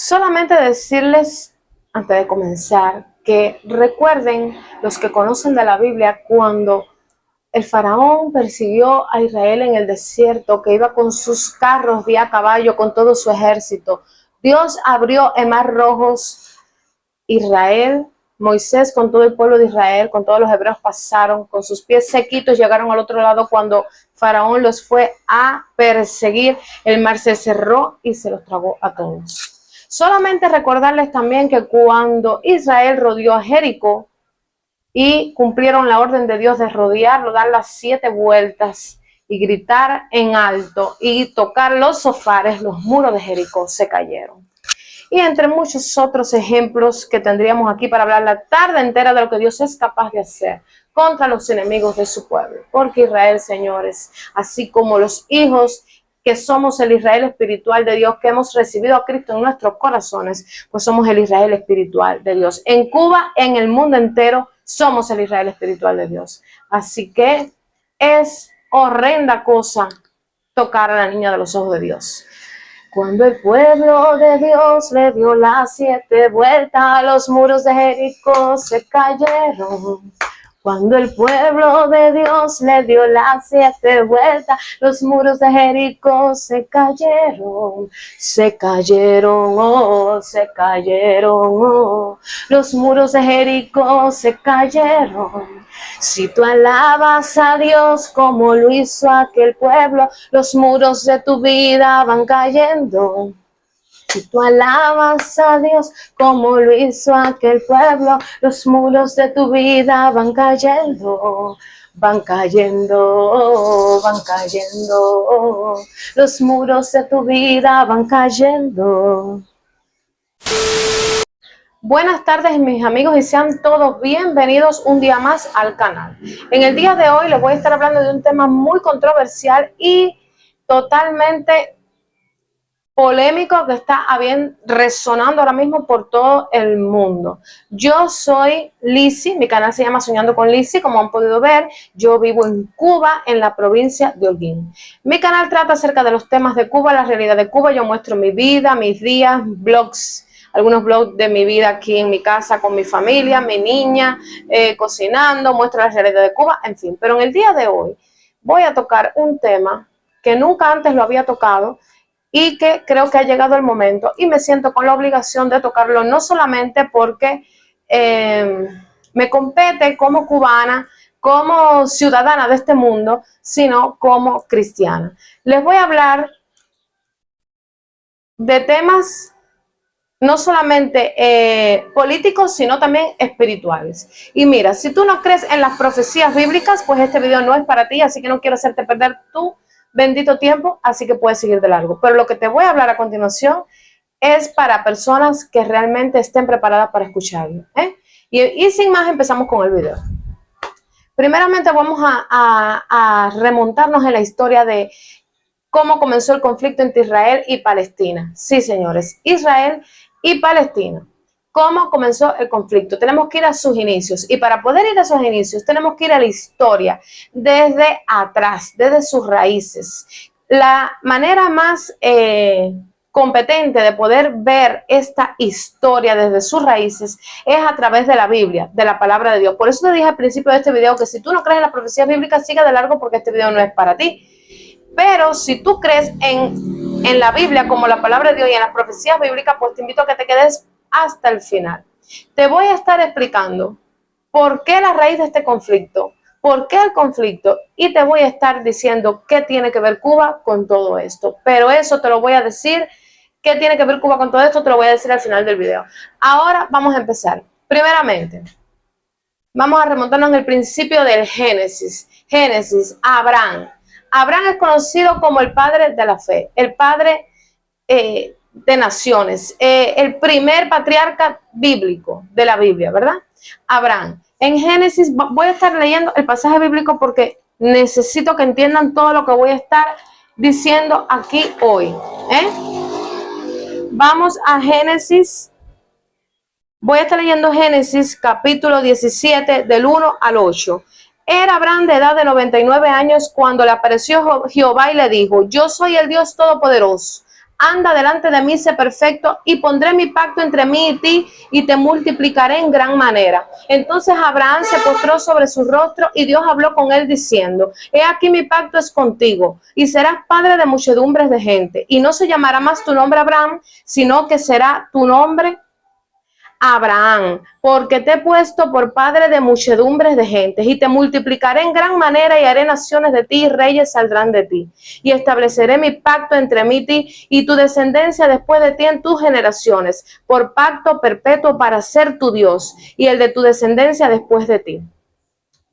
Solamente decirles, antes de comenzar, que recuerden los que conocen de la Biblia cuando el faraón persiguió a Israel en el desierto, que iba con sus carros de a caballo, con todo su ejército. Dios abrió el mar rojo, Israel, Moisés con todo el pueblo de Israel, con todos los hebreos pasaron, con sus pies sequitos llegaron al otro lado cuando faraón los fue a perseguir. El mar se cerró y se los tragó a todos. Solamente recordarles también que cuando Israel rodeó a Jericó y cumplieron la orden de Dios de rodearlo, dar las 7 vueltas y gritar en alto y tocar los sofares, los muros de Jericó se cayeron. Y entre muchos otros ejemplos que tendríamos aquí para hablar la tarde entera de lo que Dios es capaz de hacer contra los enemigos de su pueblo. Porque Israel, señores, así como los hijos que somos el Israel espiritual de Dios, que hemos recibido a Cristo en nuestros corazones, pues somos el Israel espiritual de Dios. En Cuba, en el mundo entero, somos el Israel espiritual de Dios. Así que es horrenda cosa tocar a la niña de los ojos de Dios. Cuando el pueblo de Dios le dio las 7 vueltas, los muros de Jericó se cayeron. Cuando el pueblo de Dios le dio las 7 vueltas, los muros de Jericó se cayeron. Se cayeron, oh, se cayeron, oh. Los muros de Jericó se cayeron. Si tú alabas a Dios como lo hizo aquel pueblo, los muros de tu vida van cayendo. Si tú alabas a Dios como lo hizo aquel pueblo, los muros de tu vida van cayendo. Van cayendo, van cayendo. Los muros de tu vida van cayendo. Buenas tardes mis amigos y sean todos bienvenidos un día más al canal. En el día de hoy les voy a estar hablando de un tema muy controversial y totalmente polémico que está resonando ahora mismo por todo el mundo. Yo soy Lizzy, mi canal se llama Soñando con Lizzy, como han podido ver, yo vivo en Cuba, en la provincia de Holguín. Mi canal trata acerca de los temas de Cuba, la realidad de Cuba, yo muestro mi vida, mis días, blogs, algunos blogs de mi vida aquí en mi casa con mi familia, mi niña, cocinando, muestro la realidad de Cuba, en fin. Pero en el día de hoy voy a tocar un tema que nunca antes lo había tocado y que creo que ha llegado el momento y me siento con la obligación de tocarlo, no solamente porque me compete como cubana, como ciudadana de este mundo, sino como cristiana. Les voy a hablar de temas no solamente políticos, sino también espirituales. Y mira, si tú no crees en las profecías bíblicas, pues este video no es para ti, así que no quiero hacerte perder tu bendito tiempo, así que puedes seguir de largo. Pero lo que te voy a hablar a continuación es para personas que realmente estén preparadas para escucharlo. Y sin más, empezamos con el video. Primeramente vamos a remontarnos en la historia de cómo comenzó el conflicto entre Israel y Palestina. Sí, señores, Israel y Palestina. ¿Cómo comenzó el conflicto? Tenemos que ir a sus inicios y para poder ir a sus inicios tenemos que ir a la historia desde atrás, desde sus raíces. La manera más competente de poder ver esta historia desde sus raíces es a través de la Biblia, de la palabra de Dios. Por eso te dije al principio de este video que si tú no crees en las profecías bíblicas, sigue de largo porque este video no es para ti. Pero si tú crees en la Biblia como la palabra de Dios y en las profecías bíblicas, pues te invito a que te quedes hasta el final. Te voy a estar explicando por qué la raíz de este conflicto, por qué el conflicto, y te voy a estar diciendo qué tiene que ver Cuba con todo esto. Pero eso te lo voy a decir, qué tiene que ver Cuba con todo esto, te lo voy a decir al final del video. Ahora vamos a empezar. Primeramente, vamos a remontarnos en el principio del Génesis. Génesis, Abraham. Abraham es conocido como el padre de la fe, el padre de naciones, el primer patriarca bíblico de la Biblia, ¿verdad? Abraham. En Génesis, voy a estar leyendo el pasaje bíblico porque necesito que entiendan todo lo que voy a estar diciendo aquí hoy. Vamos a Génesis. Voy a estar leyendo Génesis capítulo 17 del 1 al 8. Era Abraham de edad de 99 años cuando le apareció Jehová y le dijo: yo soy el Dios Todopoderoso. anda delante de mí, sé perfecto, y pondré mi pacto entre mí y ti, y te multiplicaré en gran manera. Entonces Abraham se postró sobre su rostro, y Dios habló con él diciendo: he aquí mi pacto es contigo, y serás padre de muchedumbres de gente, y no se llamará más tu nombre Abraham, sino que será tu nombre Abraham, porque te he puesto por padre de muchedumbres de gentes, y te multiplicaré en gran manera, y haré naciones de ti, y reyes saldrán de ti, y estableceré mi pacto entre mí y ti, y tu descendencia después de ti en tus generaciones, por pacto perpetuo para ser tu Dios, y el de tu descendencia después de ti.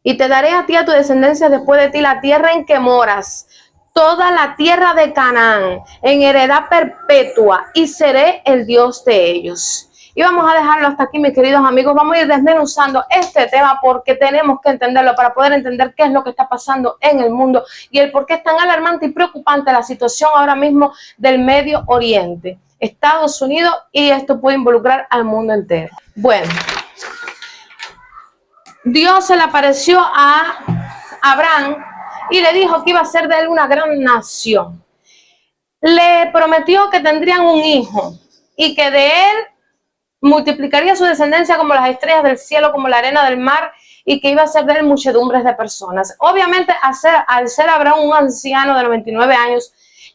Y te daré a ti, a tu descendencia después de ti, la tierra en que moras, toda la tierra de Canaán, en heredad perpetua, y seré el Dios de ellos. Y vamos a dejarlo hasta aquí, mis queridos amigos. Vamos a ir desmenuzando este tema porque tenemos que entenderlo para poder entender qué es lo que está pasando en el mundo y el por qué es tan alarmante y preocupante la situación ahora mismo del Medio Oriente, Estados Unidos, y esto puede involucrar al mundo entero. Bueno, Dios se le apareció a Abraham y le dijo que iba a ser de él una gran nación. Le prometió que tendrían un hijo y que de él multiplicaría su descendencia como las estrellas del cielo, como la arena del mar, y que iba a ser de él muchedumbres de personas. Obviamente, al ser Abraham un anciano de 99 años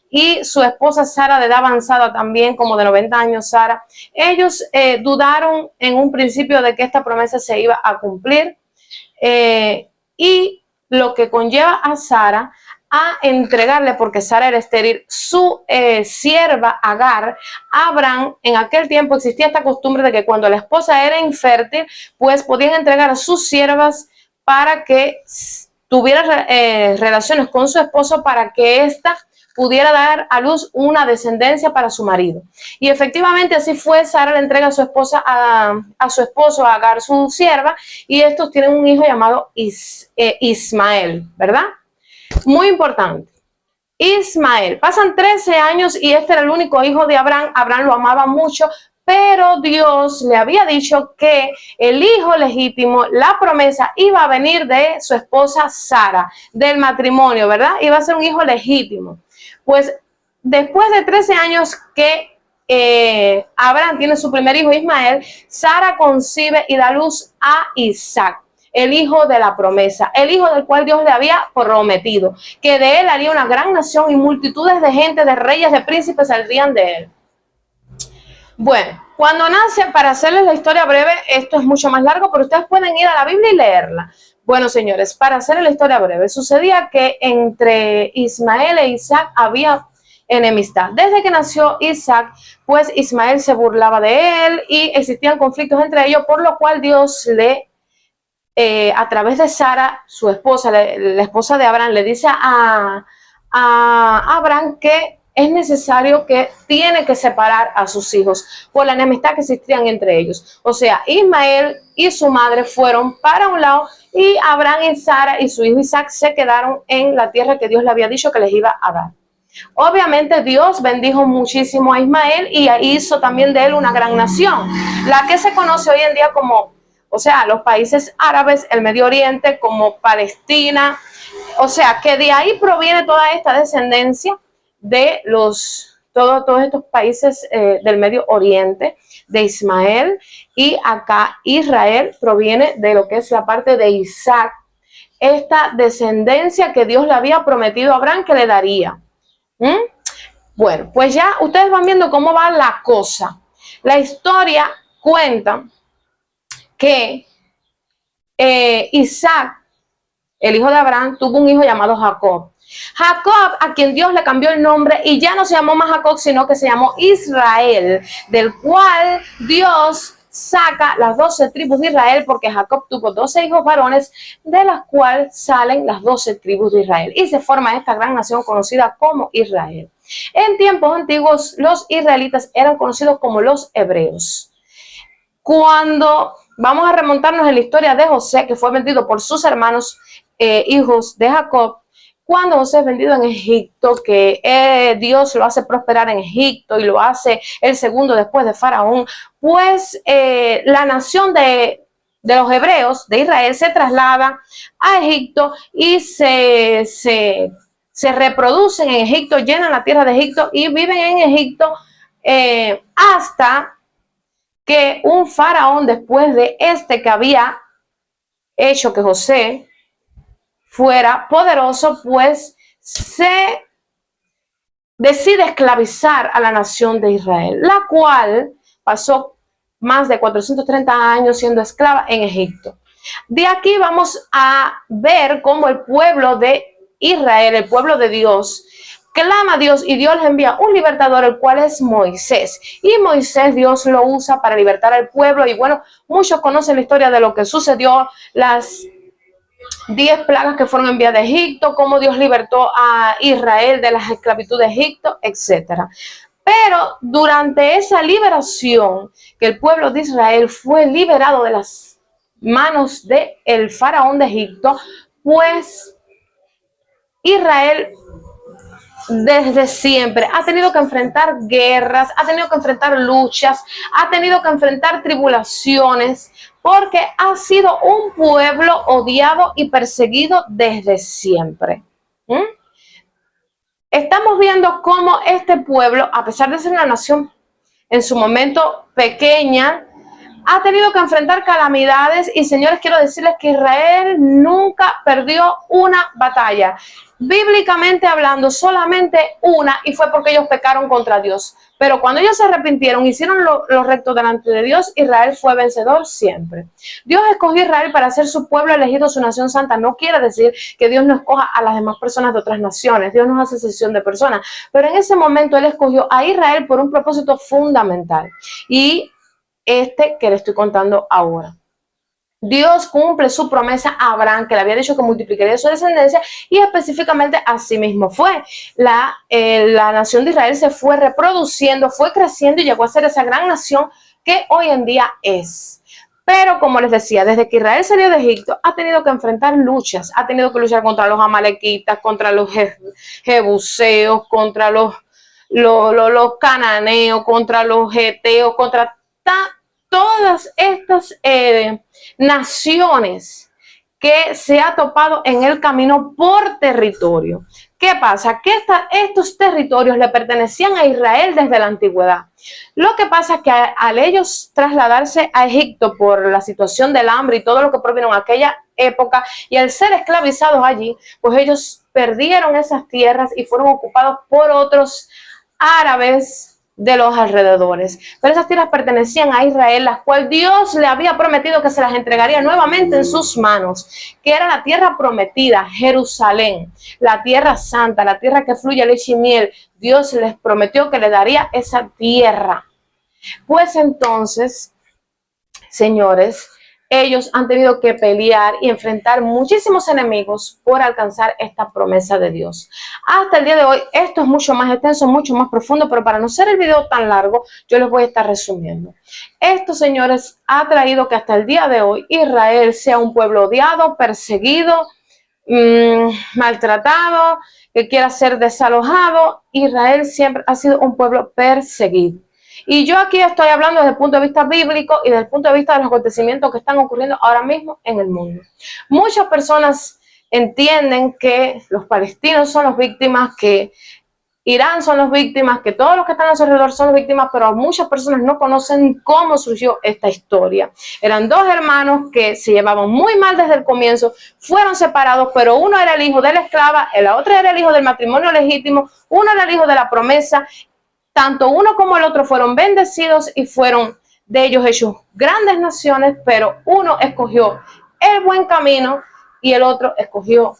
y su esposa Sara de edad avanzada también, como de 90 años Sara, ellos dudaron en un principio de que esta promesa se iba a cumplir, y lo que conlleva a Sara a entregarle, porque Sara era estéril, su sierva Agar a Abraham. En aquel tiempo existía esta costumbre de que cuando la esposa era infértil, pues podían entregar a sus siervas para que tuviera relaciones con su esposo, para que ésta pudiera dar a luz una descendencia para su marido. Y efectivamente así fue. Sara le entrega a su esposa a su esposo, a Agar, su sierva, y estos tienen un hijo llamado Ismael, ¿verdad? Muy importante. Ismael. Pasan 13 años y este era el único hijo de Abraham. Abraham lo amaba mucho, pero Dios le había dicho que el hijo legítimo, la promesa, iba a venir de su esposa Sara, del matrimonio, ¿verdad? Iba a ser un hijo legítimo. Pues después de 13 años que Abraham tiene su primer hijo, Ismael, Sara concibe y da luz a Isaac, el hijo de la promesa, el hijo del cual Dios le había prometido, que de él haría una gran nación y multitudes de gente, de reyes, de príncipes saldrían de él. Bueno, cuando nace, para hacerles la historia breve, esto es mucho más largo, pero ustedes pueden ir a la Biblia y leerla. Bueno, señores, para hacerles la historia breve, sucedía que entre Ismael e Isaac había enemistad. Desde que nació Isaac, pues Ismael se burlaba de él y existían conflictos entre ellos, por lo cual Dios le a través de Sara, su esposa, la esposa de Abraham, le dice a Abraham que es necesario, que tiene que separar a sus hijos por la enemistad que existían entre ellos. O sea, Ismael y su madre fueron para un lado y Abraham y Sara y su hijo Isaac se quedaron en la tierra que Dios le había dicho que les iba a dar. Obviamente Dios bendijo muchísimo a Ismael y hizo también de él una gran nación, la que se conoce hoy en día como, o sea, los países árabes, el Medio Oriente, como Palestina. O sea, que de ahí proviene toda esta descendencia de todos estos países del Medio Oriente, de Ismael, y acá Israel proviene de lo que es la parte de Isaac, esta descendencia que Dios le había prometido a Abraham que le daría. Bueno, pues ya ustedes van viendo cómo va la cosa. La historia cuenta que Isaac, el hijo de Abraham, tuvo un hijo llamado Jacob. Jacob, a quien Dios le cambió el nombre y ya no se llamó más Jacob, sino que se llamó Israel, del cual Dios saca las 12 tribus de Israel, porque Jacob tuvo 12 hijos varones, de las cuales salen las 12 tribus de Israel, y se forma esta gran nación conocida como Israel. En tiempos antiguos, los israelitas eran conocidos como los hebreos. Cuando vamos a remontarnos en la historia de José, que fue vendido por sus hermanos, hijos de Jacob, cuando José es vendido en Egipto, que Dios lo hace prosperar en Egipto y lo hace el segundo después de Faraón, pues la nación de los hebreos, de Israel, se traslada a Egipto y se se reproducen en Egipto, llenan la tierra de Egipto y viven en Egipto hasta que un faraón, después de que había hecho que José fuera poderoso, pues se decide esclavizar a la nación de Israel, la cual pasó más de 430 años siendo esclava en Egipto. De aquí vamos a ver cómo el pueblo de Israel, el pueblo de Dios, clama a Dios y Dios le envía un libertador, el cual es Moisés. Y Moisés Dios lo usa para libertar al pueblo. Y bueno, muchos conocen la historia de lo que sucedió, las 10 plagas que fueron enviadas de Egipto, cómo Dios libertó a Israel de la esclavitud de Egipto, etcétera. Pero durante esa liberación, que el pueblo de Israel fue liberado de las manos del faraón de Egipto, pues Israel desde siempre ha tenido que enfrentar guerras, ha tenido que enfrentar luchas, ha tenido que enfrentar tribulaciones, porque ha sido un pueblo odiado y perseguido desde siempre. Estamos viendo cómo este pueblo, a pesar de ser una nación en su momento pequeña, ha tenido que enfrentar calamidades. Y señores, quiero decirles que Israel nunca perdió una batalla. Bíblicamente hablando, solamente una, y fue porque ellos pecaron contra Dios. Pero cuando ellos se arrepintieron, hicieron lo recto delante de Dios, Israel fue vencedor siempre. Dios escogió a Israel para ser su pueblo elegido, su nación santa. No quiere decir que Dios no escoja a las demás personas de otras naciones. Dios no hace excepción de personas. Pero en ese momento Él escogió a Israel por un propósito fundamental. Y que le estoy contando ahora. Dios cumple su promesa a Abraham, que le había dicho que multiplicaría su descendencia, y específicamente así mismo fue. La nación de Israel se fue reproduciendo, fue creciendo y llegó a ser esa gran nación que hoy en día es. Pero como les decía, desde que Israel salió de Egipto, ha tenido que enfrentar luchas, ha tenido que luchar contra los amalequitas, contra los jebuseos, contra los cananeos, contra los heteos, contra todas estas naciones que se ha topado en el camino por territorio. ¿Qué pasa? Que estos territorios le pertenecían a Israel desde la antigüedad. Lo que pasa es que al ellos trasladarse a Egipto por la situación del hambre y todo lo que provino en aquella época, y al ser esclavizados allí, pues ellos perdieron esas tierras y fueron ocupados por otros árabes de los alrededores. Pero esas tierras pertenecían a Israel, las cuales Dios le había prometido que se las entregaría nuevamente en sus manos, que era la tierra prometida, Jerusalén, la tierra santa, la tierra que fluye leche y miel. Dios les prometió que le daría esa tierra. Pues entonces, señores, ellos han tenido que pelear y enfrentar muchísimos enemigos por alcanzar esta promesa de Dios. Hasta el día de hoy, esto es mucho más extenso, mucho más profundo, pero para no ser el video tan largo, yo les voy a estar resumiendo. Esto, señores, ha traído que hasta el día de hoy Israel sea un pueblo odiado, perseguido, maltratado, que quiera ser desalojado. Israel siempre ha sido un pueblo perseguido. Y yo aquí estoy hablando desde el punto de vista bíblico y desde el punto de vista de los acontecimientos que están ocurriendo ahora mismo en el mundo. Muchas personas entienden que los palestinos son las víctimas, que Irán son las víctimas, que todos los que están a su alrededor son las víctimas, pero muchas personas no conocen cómo surgió esta historia. Eran dos hermanos que se llevaban muy mal desde el comienzo, fueron separados, pero uno era el hijo de la esclava, la otra era el hijo del matrimonio legítimo, uno era el hijo de la promesa. Tanto uno como el otro fueron bendecidos y fueron de ellos hechos grandes naciones, pero uno escogió el buen camino y el otro escogió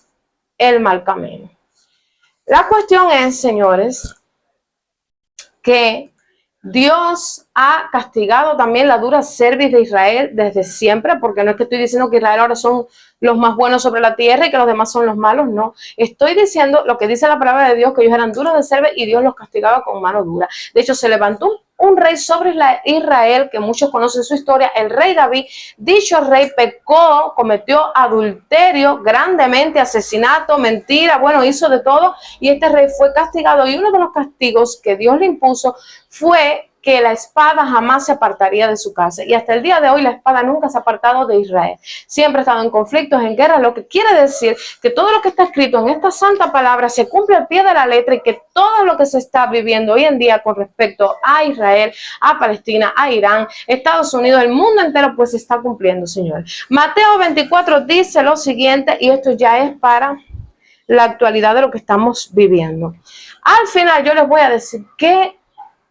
el mal camino. La cuestión es, señores, que Dios ha castigado también la dura cerviz de Israel desde siempre, porque no es que estoy diciendo que Israel ahora son los más buenos sobre la tierra y que los demás son los malos, no. Estoy diciendo lo que dice la palabra de Dios, que ellos eran duros de cerviz y Dios los castigaba con mano dura. De hecho, se levantó un rey sobre Israel, que muchos conocen su historia, el rey David. Dicho rey pecó, cometió adulterio grandemente, asesinato, mentira, bueno, hizo de todo, y este rey fue castigado, y uno de los castigos que Dios le impuso fue que la espada jamás se apartaría de su casa. Y hasta el día de hoy la espada nunca se ha apartado de Israel. Siempre ha estado en conflictos, en guerra, lo que quiere decir que todo lo que está escrito en esta santa palabra se cumple al pie de la letra y que todo lo que se está viviendo hoy en día con respecto a Israel, a Palestina, a Irán, Estados Unidos, el mundo entero, pues se está cumpliendo, Señor. Mateo 24 dice lo siguiente, y esto ya es para la actualidad de lo que estamos viviendo. Al final yo les voy a decir qué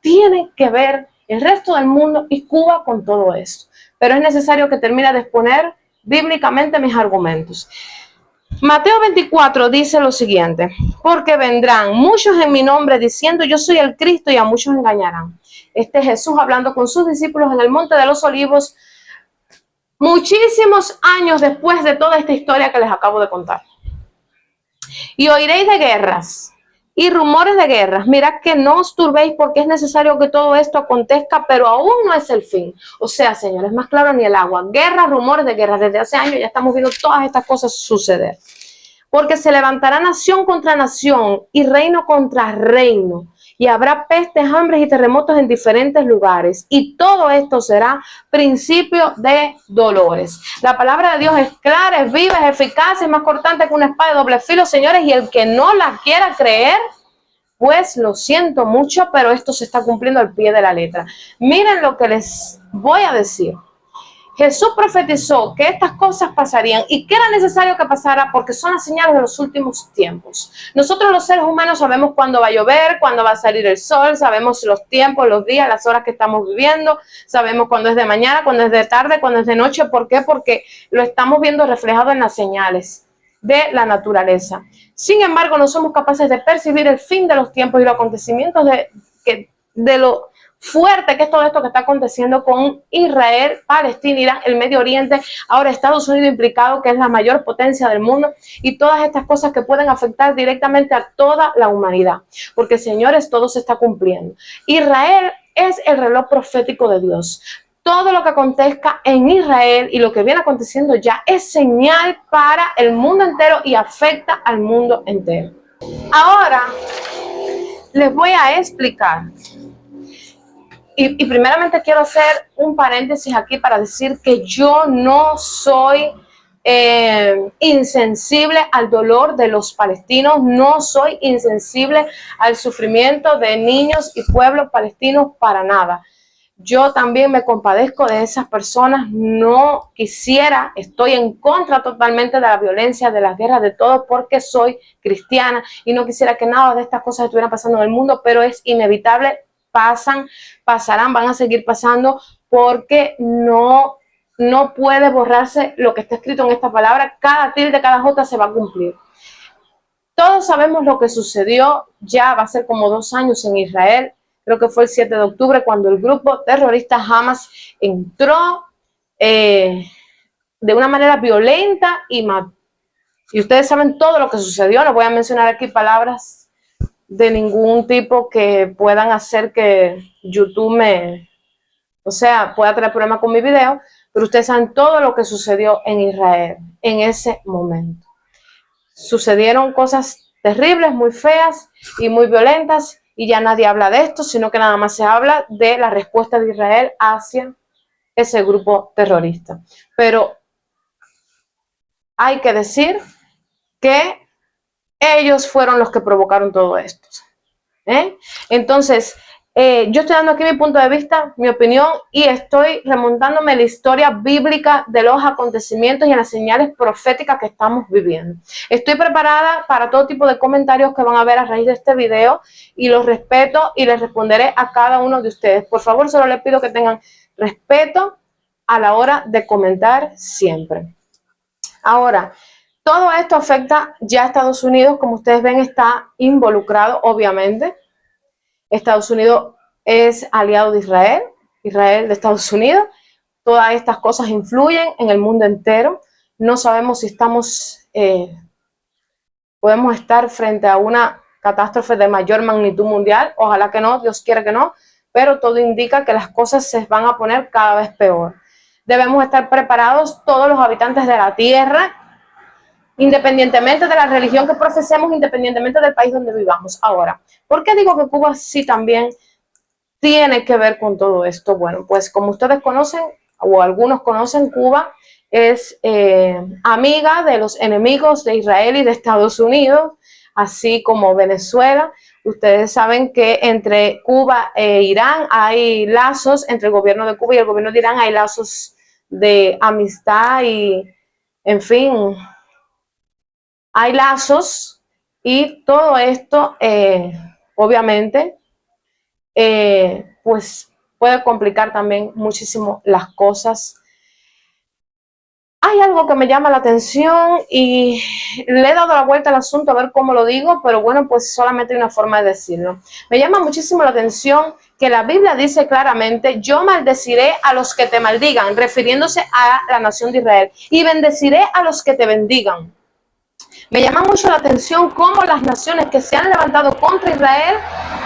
tiene que ver el resto del mundo y Cuba con todo esto. Pero es necesario que termine de exponer bíblicamente mis argumentos. Mateo 24 dice lo siguiente: porque vendrán muchos en mi nombre diciendo yo soy el Cristo, y a muchos engañarán. Este es Jesús hablando con sus discípulos en el Monte de los Olivos, muchísimos años después de toda esta historia que les acabo de contar. Y oiréis de guerras y rumores de guerras. Mirad que no os turbéis, porque es necesario que todo esto acontezca, pero aún no es el fin. O sea, señores, más claro ni el agua. Guerras, rumores de guerras. Desde hace años ya estamos viendo todas estas cosas suceder. Porque se levantará nación contra nación y reino contra reino. Y habrá pestes, hambres y terremotos en diferentes lugares. Y todo esto será principio de dolores. La palabra de Dios es clara, es viva, es eficaz, es más cortante que una espada de doble filo, señores. Y el que no la quiera creer, pues lo siento mucho, pero esto se está cumpliendo al pie de la letra. Miren lo que les voy a decir. Jesús profetizó que estas cosas pasarían y que era necesario que pasara porque son las señales de los últimos tiempos. Nosotros los seres humanos sabemos cuándo va a llover, cuándo va a salir el sol, sabemos los tiempos, los días, las horas que estamos viviendo, sabemos cuándo es de mañana, cuándo es de tarde, cuándo es de noche. ¿Por qué? Porque lo estamos viendo reflejado en las señales de la naturaleza. Sin embargo, no somos capaces de percibir el fin de los tiempos y los acontecimientos de lo fuerte que es todo esto que está aconteciendo con Israel, Palestina, Irán, el Medio Oriente, ahora Estados Unidos implicado, que es la mayor potencia del mundo, y todas estas cosas que pueden afectar directamente a toda la humanidad. Porque, señores, todo se está cumpliendo. Israel es el reloj profético de Dios. Todo lo que acontezca en Israel y lo que viene aconteciendo ya es señal para el mundo entero y afecta al mundo entero. Ahora les voy a explicar. Y primeramente quiero hacer un paréntesis aquí para decir que yo no soy insensible al dolor de los palestinos, no soy insensible al sufrimiento de niños y pueblos palestinos para nada. Yo también me compadezco de esas personas, no quisiera, estoy en contra totalmente de la violencia, de las guerras, de todo, porque soy cristiana y no quisiera que nada de estas cosas estuvieran pasando en el mundo, pero es inevitable. Pasarán, van a seguir pasando, porque no puede borrarse lo que está escrito en esta palabra. Cada tilde, cada jota se va a cumplir. Todos sabemos lo que sucedió, ya va a ser como 2 años en Israel, creo que fue el 7 de octubre, cuando el grupo terrorista Hamas entró de una manera violenta y mató. Y ustedes saben todo lo que sucedió, no voy a mencionar aquí palabras de ningún tipo que puedan hacer que YouTube pueda tener problemas con mi video, pero ustedes saben todo lo que sucedió en Israel en ese momento. Sucedieron cosas terribles, muy feas y muy violentas, y ya nadie habla de esto, sino que nada más se habla de la respuesta de Israel hacia ese grupo terrorista. Pero hay que decir que ellos fueron los que provocaron todo esto. Entonces, yo estoy dando aquí mi punto de vista, mi opinión, y estoy remontándome a la historia bíblica de los acontecimientos y a las señales proféticas que estamos viviendo. Estoy preparada para todo tipo de comentarios que van a ver a raíz de este video, y los respeto y les responderé a cada uno de ustedes. Por favor, solo les pido que tengan respeto a la hora de comentar siempre. Ahora, todo esto afecta ya a Estados Unidos, como ustedes ven, está involucrado, obviamente. Estados Unidos es aliado de Israel, Israel de Estados Unidos. Todas estas cosas influyen en el mundo entero. No sabemos si podemos estar frente a una catástrofe de mayor magnitud mundial. Ojalá que no, Dios quiere que no, pero todo indica que las cosas se van a poner cada vez peor. Debemos estar preparados todos los habitantes de la tierra, independientemente de la religión que profesemos, independientemente del país donde vivamos. Ahora, ¿por qué digo que Cuba sí también tiene que ver con todo esto? Bueno, pues como ustedes conocen, o algunos conocen, Cuba es amiga de los enemigos de Israel y de Estados Unidos, así como Venezuela. Ustedes saben que entre Cuba e Irán hay lazos, entre el gobierno de Cuba y el gobierno de Irán hay lazos de amistad y, en fin, hay lazos, y todo esto, obviamente, pues puede complicar también muchísimo las cosas. Hay algo que me llama la atención y le he dado la vuelta al asunto a ver cómo lo digo, pero bueno, pues solamente hay una forma de decirlo. Me llama muchísimo la atención que la Biblia dice claramente: yo maldeciré a los que te maldigan, refiriéndose a la nación de Israel, y bendeciré a los que te bendigan. Me llama mucho la atención cómo las naciones que se han levantado contra Israel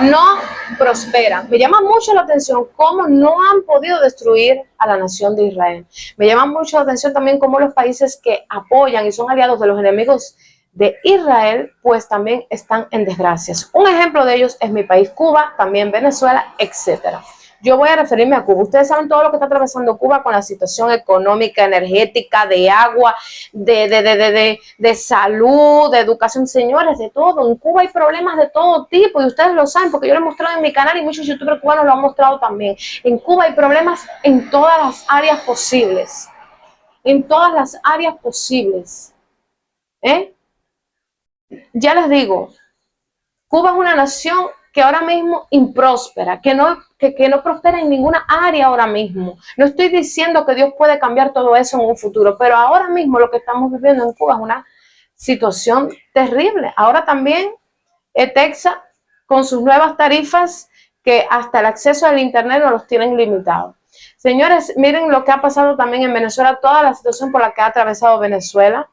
no prosperan. Me llama mucho la atención cómo no han podido destruir a la nación de Israel. Me llama mucho la atención también cómo los países que apoyan y son aliados de los enemigos de Israel, pues también están en desgracias. Un ejemplo de ellos es mi país, Cuba, también Venezuela, etcétera. Yo voy a referirme a Cuba. Ustedes saben todo lo que está atravesando Cuba con la situación económica, energética, de agua, de salud, de educación. Señores, de todo. En Cuba hay problemas de todo tipo y ustedes lo saben porque yo lo he mostrado en mi canal y muchos youtubers cubanos lo han mostrado también. En Cuba hay problemas en todas las áreas posibles. En todas las áreas posibles. Ya les digo, Cuba es una nación que ahora mismo impróspera, que no prospera en ninguna área ahora mismo. No estoy diciendo que Dios puede cambiar todo eso en un futuro, pero ahora mismo lo que estamos viviendo en Cuba es una situación terrible. Ahora también Texas, con sus nuevas tarifas, que hasta el acceso al internet no los tienen limitados. Señores, miren lo que ha pasado también en Venezuela, toda la situación por la que ha atravesado Venezuela.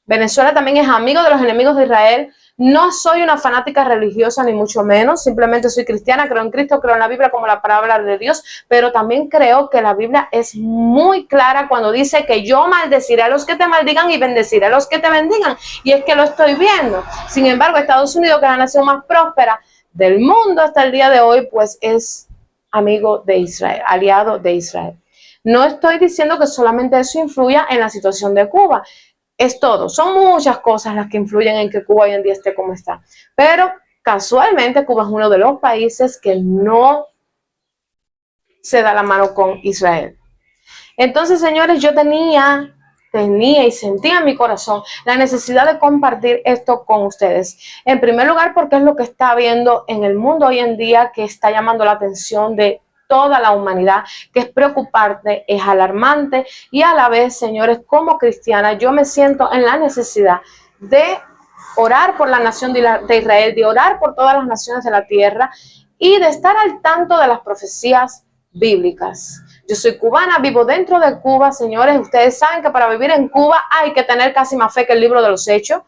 Venezuela también es amigo de los enemigos de Israel. No soy una fanática religiosa ni mucho menos, simplemente soy cristiana, creo en Cristo, creo en la Biblia como la palabra de Dios, pero también creo que la Biblia es muy clara cuando dice que yo maldeciré a los que te maldigan y bendeciré a los que te bendigan, y es que lo estoy viendo. Sin embargo, Estados Unidos, que es la nación más próspera del mundo hasta el día de hoy, pues es amigo de Israel, aliado de Israel. No estoy diciendo que solamente eso influya en la situación de Cuba. Es todo, son muchas cosas las que influyen en que Cuba hoy en día esté como está, pero casualmente Cuba es uno de los países que no se da la mano con Israel. Entonces, señores, yo tenía y sentía en mi corazón la necesidad de compartir esto con ustedes. En primer lugar, porque es lo que está habiendo en el mundo hoy en día, que está llamando la atención de toda la humanidad, que es preocupante, es alarmante, y a la vez, señores, como cristiana, yo me siento en la necesidad de orar por la nación de Israel, de orar por todas las naciones de la tierra y de estar al tanto de las profecías bíblicas. Yo soy cubana, vivo dentro de Cuba, señores. Ustedes saben que para vivir en Cuba hay que tener casi más fe que el libro de los Hechos.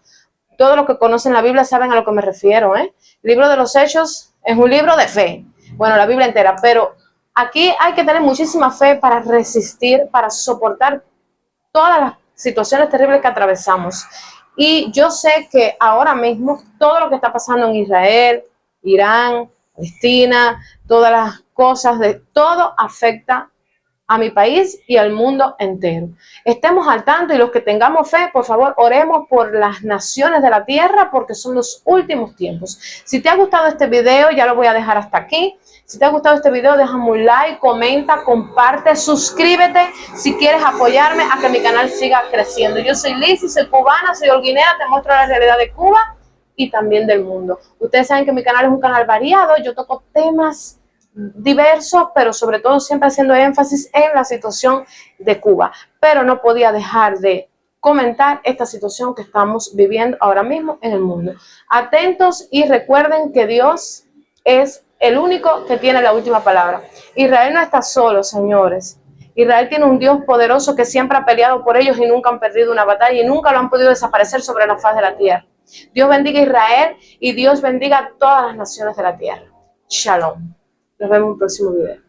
Todos los que conocen la Biblia saben a lo que me refiero, El libro de los Hechos es un libro de fe. Bueno, la Biblia entera, pero aquí hay que tener muchísima fe para resistir, para soportar todas las situaciones terribles que atravesamos. Y yo sé que ahora mismo todo lo que está pasando en Israel, Irán, Palestina, todas las cosas, de todo afecta a mi país y al mundo entero. Estemos al tanto, y los que tengamos fe, por favor, oremos por las naciones de la tierra, porque son los últimos tiempos. Si te ha gustado este video, ya lo voy a dejar hasta aquí. Si te ha gustado este video, déjame un like, comenta, comparte, suscríbete si quieres apoyarme a que mi canal siga creciendo. Yo soy Lizzy, soy cubana, soy holguinera, te muestro la realidad de Cuba y también del mundo. Ustedes saben que mi canal es un canal variado, yo toco temas diversos, pero sobre todo siempre haciendo énfasis en la situación de Cuba. Pero no podía dejar de comentar esta situación que estamos viviendo ahora mismo en el mundo. Atentos y recuerden que Dios es el único que tiene la última palabra. Israel no está solo, señores. Israel tiene un Dios poderoso que siempre ha peleado por ellos y nunca han perdido una batalla y nunca lo han podido desaparecer sobre la faz de la tierra. Dios bendiga a Israel y Dios bendiga a todas las naciones de la tierra. Shalom. Nos vemos en un próximo video.